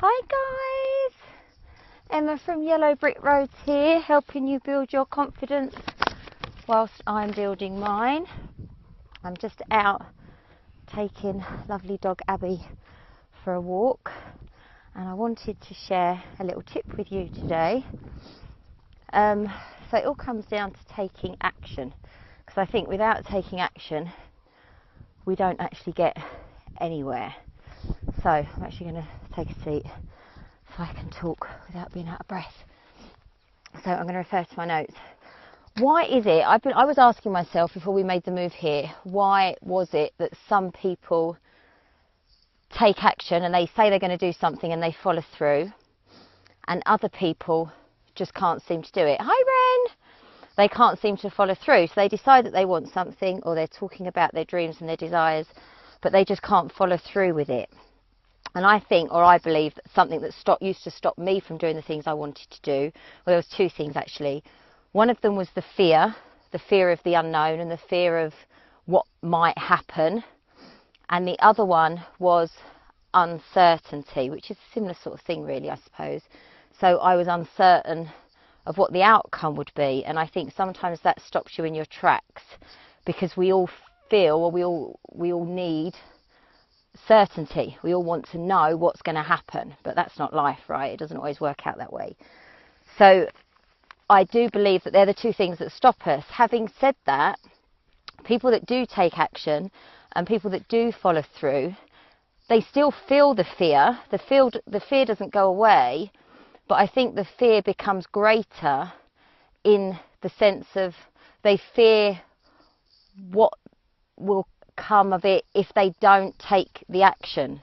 Hi guys, Emma from Yellow Brick Roads here, helping you build your confidence whilst I'm building mine. I'm just out taking lovely dog Abby for a walk, and I wanted to share a little tip with you today. So it all comes down to taking action, because I think without taking action we don't actually get anywhere. So I'm actually going to take a seat so I can talk without being out of breath. So I'm going to refer to my notes. Why is it, I was asking myself before we made the move here, why was it that some people take action and they say they're going to do something and they follow through, and other people just can't seem to do it? Hi Ren! They can't seem to follow through. So they decide that they want something, or they're talking about their dreams and their desires, but they just can't follow through with it. And I think, or I believe, that something that used to stop me from doing the things I wanted to do, well, there was two things actually. One of them was the fear of the unknown and the fear of what might happen. And the other one was uncertainty, which is a similar sort of thing really, I suppose. So I was uncertain of what the outcome would be. And I think sometimes that stops you in your tracks, because we all feel, or we all need certainty. We all want to know what's going to happen, but that's not life, right? It doesn't always work out that way. So I do believe that they're the two things that stop us. Having said that, people that do take action and people that do follow through, they still feel the fear. The fear doesn't go away, but I think the fear becomes greater in the sense of they fear what will come of it if they don't take the action.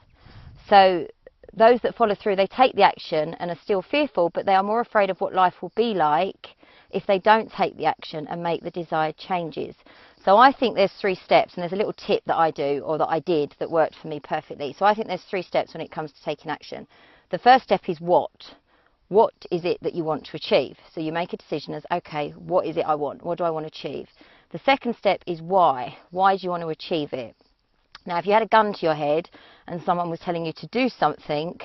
So those that follow through, they take the action and are still fearful, but they are more afraid of what life will be like if they don't take the action and make the desired changes. So I think there's 3 steps, and there's a little tip that I do, or that I did, that worked for me perfectly. So I think there's 3 steps when it comes to taking action. The first step is what is it that you want to achieve? So you make a decision as, okay, what is it I want? What do I want to achieve? The second step is why. Why do you want to achieve it? Now, if you had a gun to your head and someone was telling you to do something,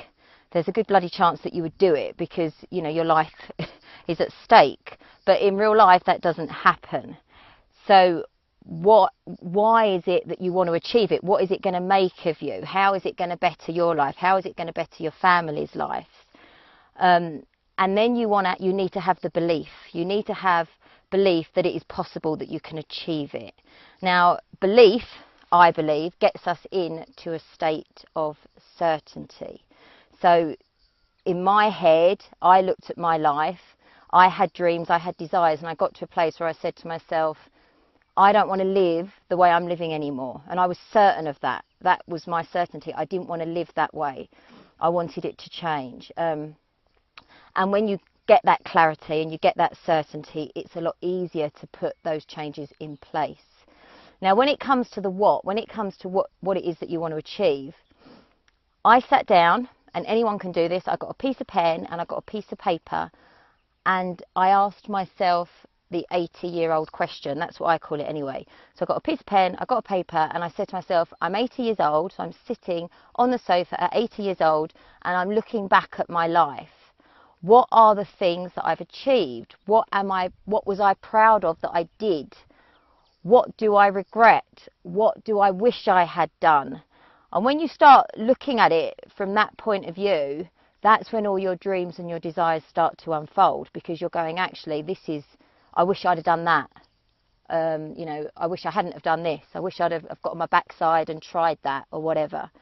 there's a good bloody chance that you would do it, because, you know, your life is at stake. But in real life, that doesn't happen. So why is it that you want to achieve it? What is it going to make of you? How is it going to better your life? How is it going to better your family's life? And then you need to have the belief. You need to have belief that it is possible that you can achieve it. Now, belief, I believe, gets us into a state of certainty. So in my head, I looked at my life, I had dreams, I had desires, and I got to a place where I said to myself, I don't want to live the way I'm living anymore. And I was certain of that. That was my certainty. I didn't want to live that way. I wanted it to change. And when you get that clarity and you get that certainty, it's a lot easier to put those changes in place. Now, when it comes to the when it comes to what it is that you want to achieve, I sat down, and anyone can do this. I got a piece of pen and I got a piece of paper, and I asked myself the 80-year-old question. That's what I call it anyway. So I got a piece of pen, I got a paper, and I said to myself, I'm 80 years old, so I'm sitting on the sofa at 80 years old, and I'm looking back at my life. What are the things that I've achieved? What was I proud of that I did? What do I regret? What do I wish I had done? And when you start looking at it from that point of view, that's when all your dreams and your desires start to unfold, because you're going, actually, I wish I'd have done that. You know, I wish I hadn't have done this. I wish I'd have got on my backside and tried that, or whatever.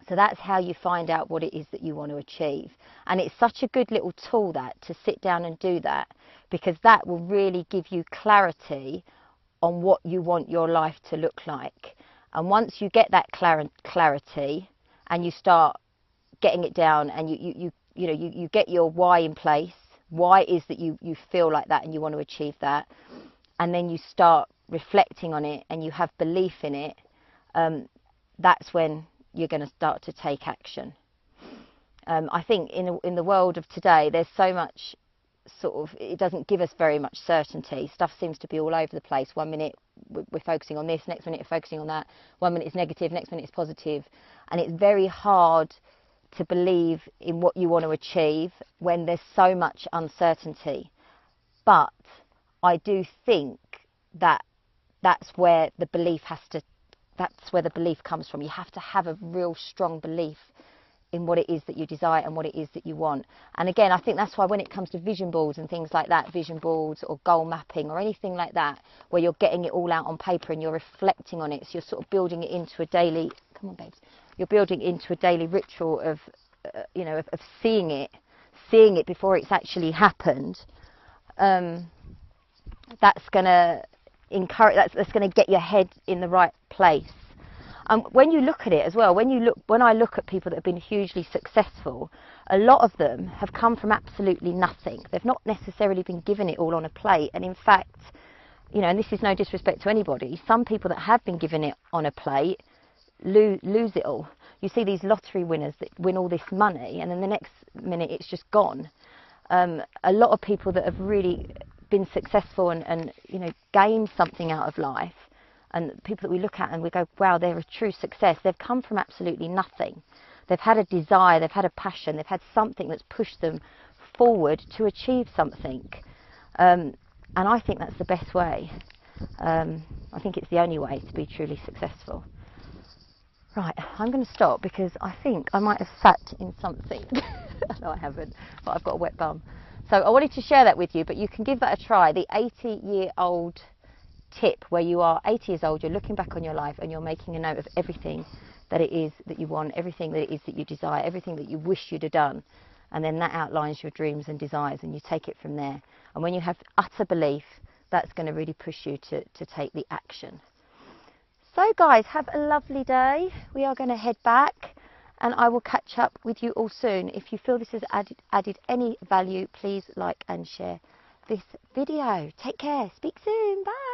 So that's how you find out what it is that you want to achieve. And it's such a good little tool, that, to sit down and do that, because that will really give you clarity on what you want your life to look like. And once you get that clarity and you start getting it down, and you get your why in place, why is that you feel like that and you want to achieve that, and then you start reflecting on it and you have belief in it, that's when you're going to start to take action. I think in the world of today, there's so much it doesn't give us very much certainty. Stuff seems to be all over the place. 1 minute we're focusing on this, next minute we're focusing on that. 1 minute it's negative, next minute it's positive. And it's very hard to believe in what you want to achieve when there's so much uncertainty. But I do think that that's where the belief comes from. You have to have a real strong belief in what it is that you desire and what it is that you want. And again, I think that's why when it comes to vision boards and things like that, vision boards or goal mapping or anything like that, where you're getting it all out on paper and you're reflecting on it, so you're sort of building it into a daily, come on babes, you're building it into a daily ritual of, you know, of seeing it before it's actually happened. That's going to encourage, that's going to get your head in the right place. When you look at it as well, when I look at people that have been hugely successful, a lot of them have come from absolutely nothing. They've not necessarily been given it all on a plate. And in fact, you know, and this is no disrespect to anybody, some people that have been given it on a plate lose it all. You see these lottery winners that win all this money and then the next minute it's just gone. A lot of people that have really been successful and you know, gained something out of life, and people that we look at and we go, wow, they're a true success. They've come from absolutely nothing. They've had a desire, they've had a passion, they've had something that's pushed them forward to achieve something. And I think that's the best way. I think it's the only way to be truly successful. Right, I'm going to stop because I think I might have sat in something. No, I haven't, but I've got a wet bum. So I wanted to share that with you, but you can give that a try. The 80-year-old tip, where you are 80 years old, you're looking back on your life and you're making a note of everything that it is that you want, everything that it is that you desire, everything that you wish you'd have done. And then that outlines your dreams and desires, and you take it from there. And when you have utter belief, that's going to really push you to take the action. So guys, have a lovely day. We are going to head back and I will catch up with you all soon. If you feel this has added any value, please like and share this video. Take care. Speak soon. Bye.